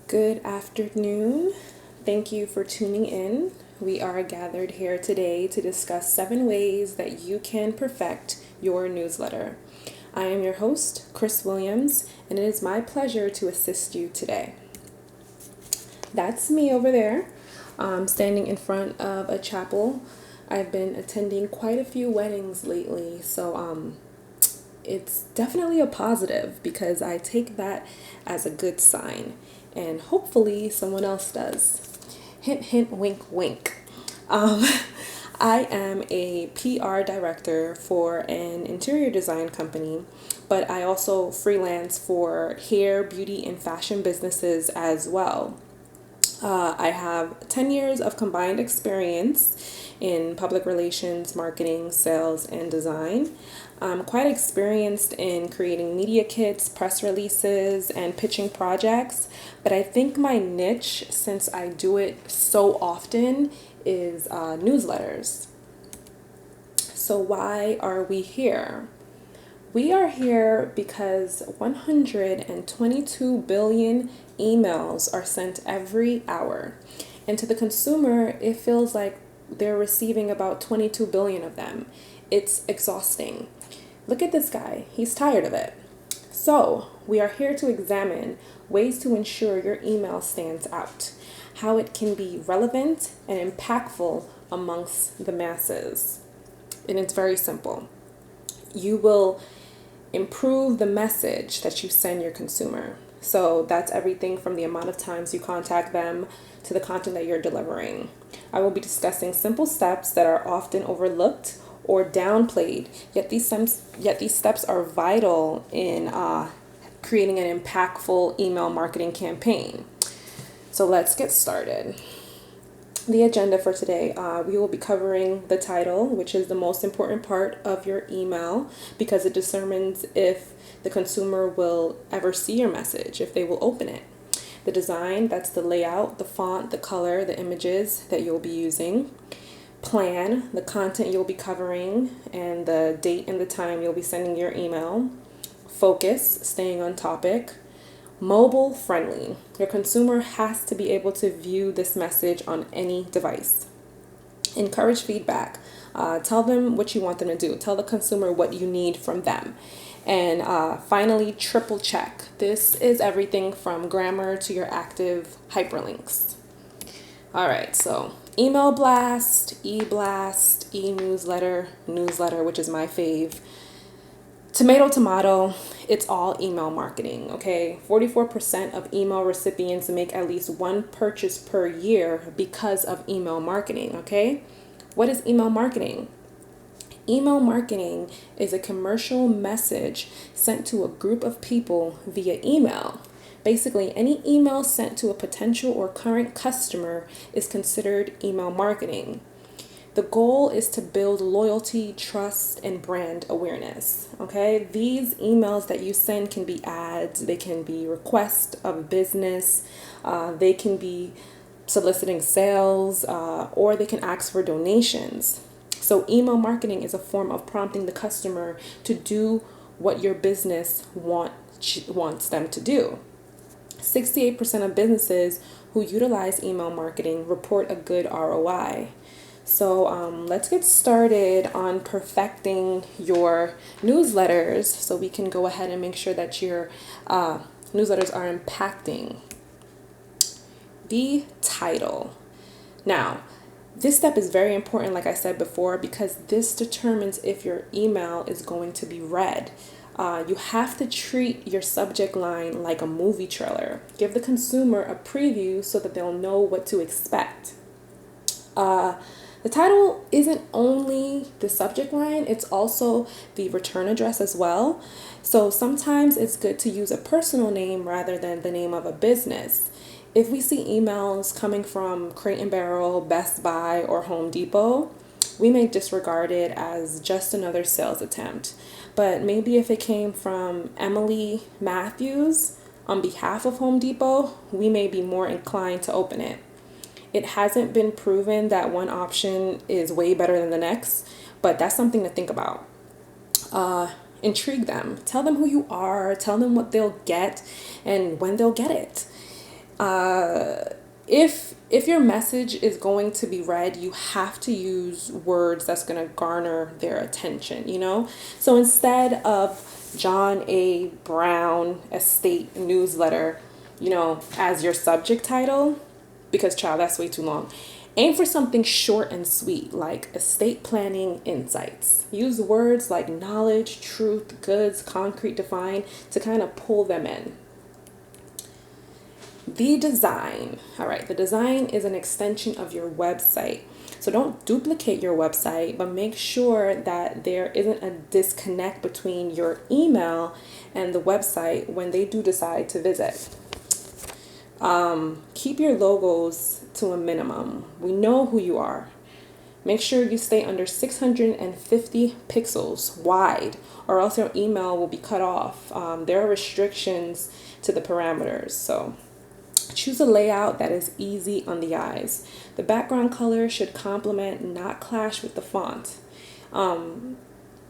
Good afternoon. Thank you for tuning in. We are gathered here today to discuss 7 ways that you can perfect your newsletter. I am your host, Chris Williams, and it is my pleasure to assist you today. That's me over there, standing in front of a chapel. I've been attending quite a few weddings lately, so it's definitely a positive because I take that as a good sign, and hopefully someone else does. Hint, hint, wink, wink. Um, I am a PR director for an interior design company, but I also freelance for hair, beauty, and fashion businesses as well. I have 10 years of combined experience in public relations, marketing, sales, and design. I'm quite experienced in creating media kits, press releases, and pitching projects, but I think my niche, since I do it so often, is newsletters. So, why are we here? We are here because 122 billion emails are sent every hour. And to the consumer, it feels like they're receiving about 22 billion of them. It's exhausting. Look at this guy, he's tired of it. So, we are here to examine ways to ensure your email stands out, how it can be relevant and impactful amongst the masses. And it's very simple. You will improve the message that you send your consumer. So that's everything from the amount of times you contact them to the content that you're delivering. I will be discussing simple steps that are often overlooked or downplayed, yet these steps are vital in creating an impactful email marketing campaign. So let's get started. The agenda for today, we will be covering the title, which is the most important part of your email because it determines if the consumer will ever see your message, if they will open it. The design, that's the layout, the font, the color, the images that you'll be using. Plan, the content you'll be covering, and the date and the time you'll be sending your email. Focus, staying on topic. Mobile friendly. Your consumer has to be able to view this message on any device. Encourage feedback. Tell them what you want them to do. Tell the consumer what you need from them. And finally, triple check. This is everything from grammar to your active hyperlinks. All right, so email blast, e-blast, e-newsletter, newsletter, which is my fave. Tomato, it's all email marketing, okay? 44% of email recipients make at least one purchase per year because of email marketing, okay? What is email marketing? Email marketing is a commercial message sent to a group of people via email. Basically, any email sent to a potential or current customer is considered email marketing. The goal is to build loyalty, trust, and brand awareness. Okay, these emails that you send can be ads, they can be requests of business, they can be soliciting sales, or they can ask for donations. So, email marketing is a form of prompting the customer to do what your business wants them to do. 68% of businesses who utilize email marketing report a good ROI. So let's get started on perfecting your newsletters so we can go ahead and make sure that your newsletters are impacting. The title. Now, this step is very important, like I said before, because this determines if your email is going to be read. You have to treat your subject line like a movie trailer. Give the consumer a preview so that they'll know what to expect. The title isn't only the subject line, it's also the return address as well. So sometimes it's good to use a personal name rather than the name of a business. If we see emails coming from Crate and Barrel, Best Buy, or Home Depot, we may disregard it as just another sales attempt. But maybe if it came from Emily Matthews on behalf of Home Depot, we may be more inclined to open it. It hasn't been proven that one option is way better than the next, but that's something to think about. Intrigue them. Tell them who you are. Tell them what they'll get and when they'll get it. If your message is going to be read, you have to use words that's going to garner their attention, you know? So instead of John A. Brown Estate Newsletter, as your subject title, because child, that's way too long. Aim for something short and sweet, like estate planning insights. Use words like knowledge, truth, goods, concrete, define to kind of pull them in. The design. All right, the design is an extension of your website. So don't duplicate your website, but make sure that there isn't a disconnect between your email and the website when they do decide to visit. Keep your logos to a minimum. We know who you are. Make sure you stay under 650 pixels wide, or else your email will be cut off. There are restrictions to the parameters, so choose a layout that is easy on the eyes. The background color should complement, not clash with the font.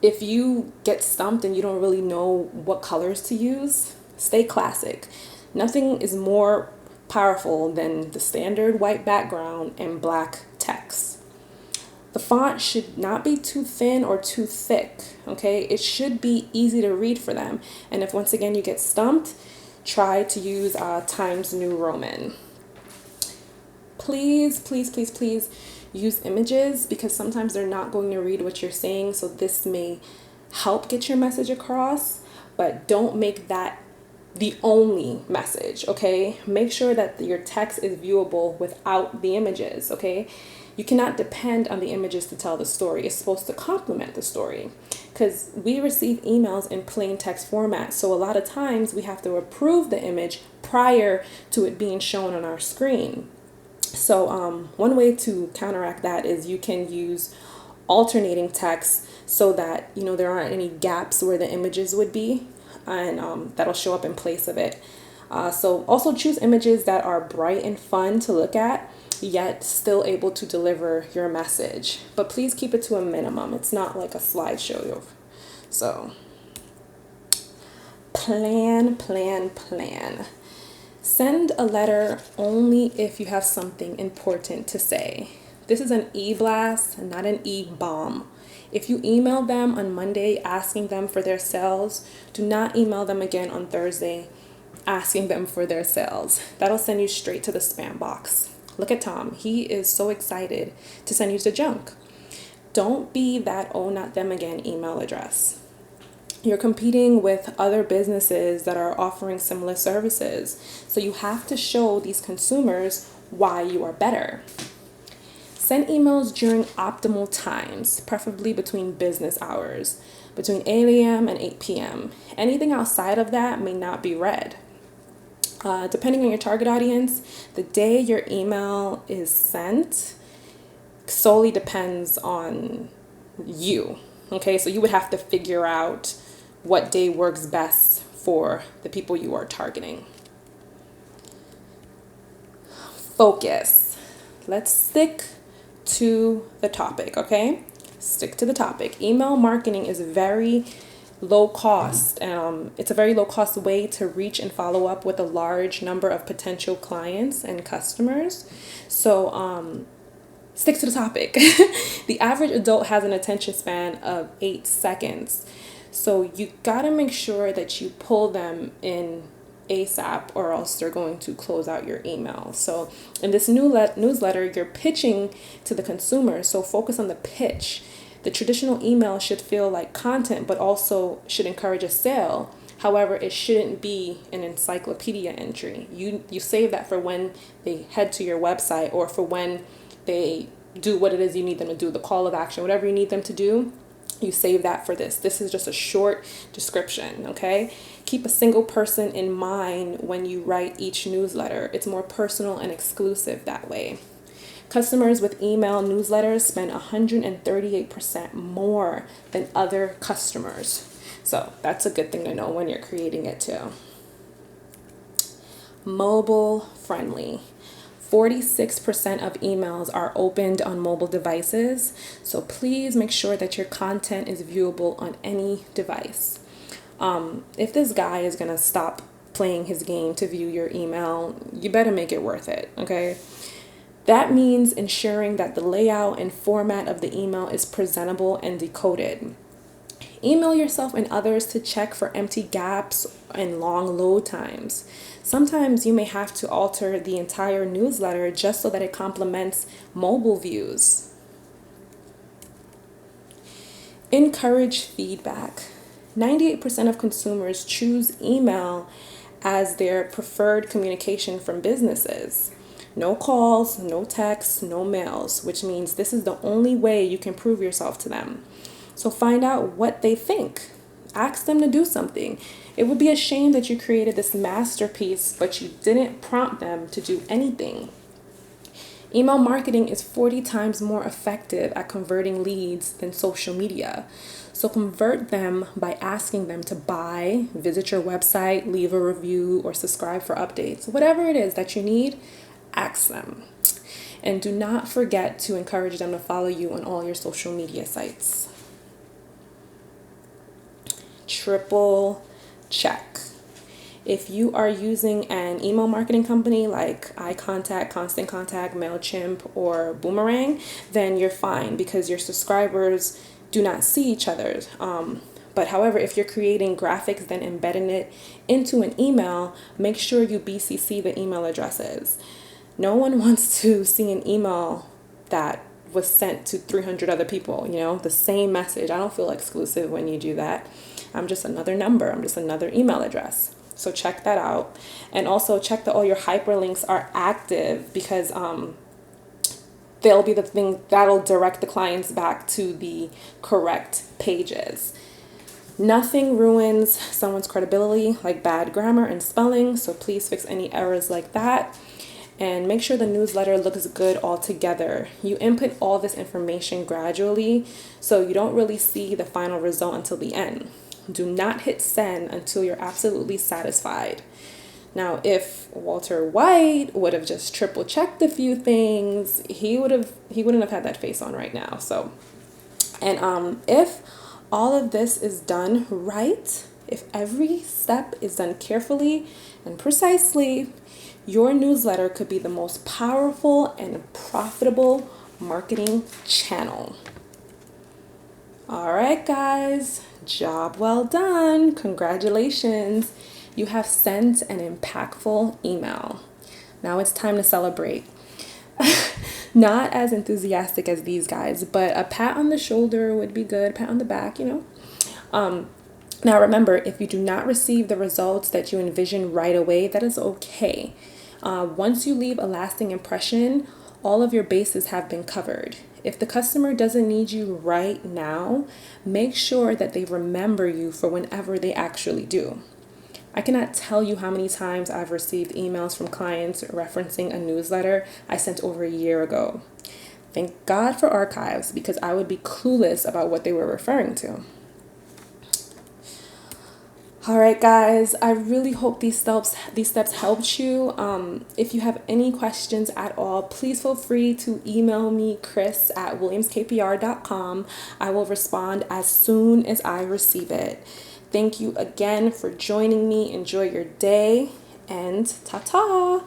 If you get stumped and you don't really know what colors to use, stay classic. Nothing is more powerful than the standard white background and black text. The font should not be too thin or too thick, okay? It should be easy to read for them. And if once again you get stumped, try to use Times New Roman. Please, please, please, please use images, because sometimes they're not going to read what you're saying. So this may help get your message across, but don't make that the only message, okay? Make sure that your text is viewable without the images, okay? You cannot depend on the images to tell the story. It's supposed to complement the story, because we receive emails in plain text format. So a lot of times we have to approve the image prior to it being shown on our screen. So one way to counteract that is you can use alternating text so that, there aren't any gaps where the images would be, and that'll show up in place of it. So also choose images that are bright and fun to look at, yet still able to deliver your message. But please keep it to a minimum. It's not like a slideshow. So plan. Send a letter only if you have something important to say. This is an e-blast, not an e-bomb. If you email them on Monday asking them for their sales, do not email them again on Thursday asking them for their sales. That'll send you straight to the spam box. Look at Tom. He is so excited to send you to junk. Don't be that "oh, not them again" email address. You're competing with other businesses that are offering similar services. So you have to show these consumers why you are better. Send emails during optimal times, preferably between business hours, between 8 a.m. and 8 p.m. Anything outside of that may not be read. Depending on your target audience, the day your email is sent solely depends on you. Okay, so you would have to figure out what day works best for the people you are targeting. Focus. Let's stick to the topic, okay? Stick to the topic. Email marketing is very low cost. It's a very low cost way to reach and follow up with a large number of potential clients and customers. So stick to the topic. The average adult has an attention span of 8 seconds. So you gotta make sure that you pull them in ASAP, or else they're going to close out your email. So in this newsletter, you're pitching to the consumer. So focus on the pitch. The traditional email should feel like content, but also should encourage a sale. However, it shouldn't be an encyclopedia entry. You save that for when they head to your website, or for when they do what it is you need them to do, the call of action, whatever you need them to do. You save that for this. This is just a short description, okay? Keep a single person in mind when you write each newsletter. It's more personal and exclusive that way. Customers with email newsletters spend 138% more than other customers. So that's a good thing to know when you're creating it too. Mobile friendly. 46% of emails are opened on mobile devices, so please make sure that your content is viewable on any device. If this guy is going to stop playing his game to view your email, you better make it worth it, okay? That means ensuring that the layout and format of the email is presentable and decoded. Email yourself and others to check for empty gaps and long load times. Sometimes you may have to alter the entire newsletter just so that it complements mobile views. Encourage feedback. 98% of consumers choose email as their preferred communication from businesses. No calls, no texts, no mails, which means this is the only way you can prove yourself to them. So find out what they think. Ask them to do something. It would be a shame that you created this masterpiece, but you didn't prompt them to do anything. Email marketing is 40 times more effective at converting leads than social media. So convert them by asking them to buy, visit your website, leave a review, or subscribe for updates. Whatever it is that you need, ask them. And do not forget to encourage them to follow you on all your social media sites. Triple check. If you are using an email marketing company like iContact, Constant Contact, MailChimp, or Boomerang, then you're fine because your subscribers do not see each other. But however, if you're creating graphics, then embedding it into an email, make sure you BCC the email addresses. No one wants to see an email that was sent to 300 other people, the same message. I don't feel exclusive when you do that. I'm just another number. I'm just another email address. So check that out. And also check that all your hyperlinks are active because they'll be the thing that'll direct the clients back to the correct pages. Nothing ruins someone's credibility like bad grammar and spelling. So please fix any errors like that. And make sure the newsletter looks good altogether. You input all this information gradually, so you don't really see the final result until the end. Do not hit send until you're absolutely satisfied. Now, if Walter White would have just triple checked a few things, he wouldn't have had that face on right now. So, and if all of this is done right, if every step is done carefully and precisely, your newsletter could be the most powerful and profitable marketing channel. All right, guys, job well done. Congratulations. You have sent an impactful email. Now it's time to celebrate. Not as enthusiastic as these guys, but a pat on the shoulder would be good, pat on the back, Now remember, if you do not receive the results that you envision right away, that is okay. Once you leave a lasting impression, all of your bases have been covered. If the customer doesn't need you right now, make sure that they remember you for whenever they actually do. I cannot tell you how many times I've received emails from clients referencing a newsletter I sent over a year ago. Thank God for archives because I would be clueless about what they were referring to. All right, guys, I really hope these steps helped you. If you have any questions at all, please feel free to email me, chris@williamskpr.com. I will respond as soon as I receive it. Thank you again for joining me. Enjoy your day and ta-ta.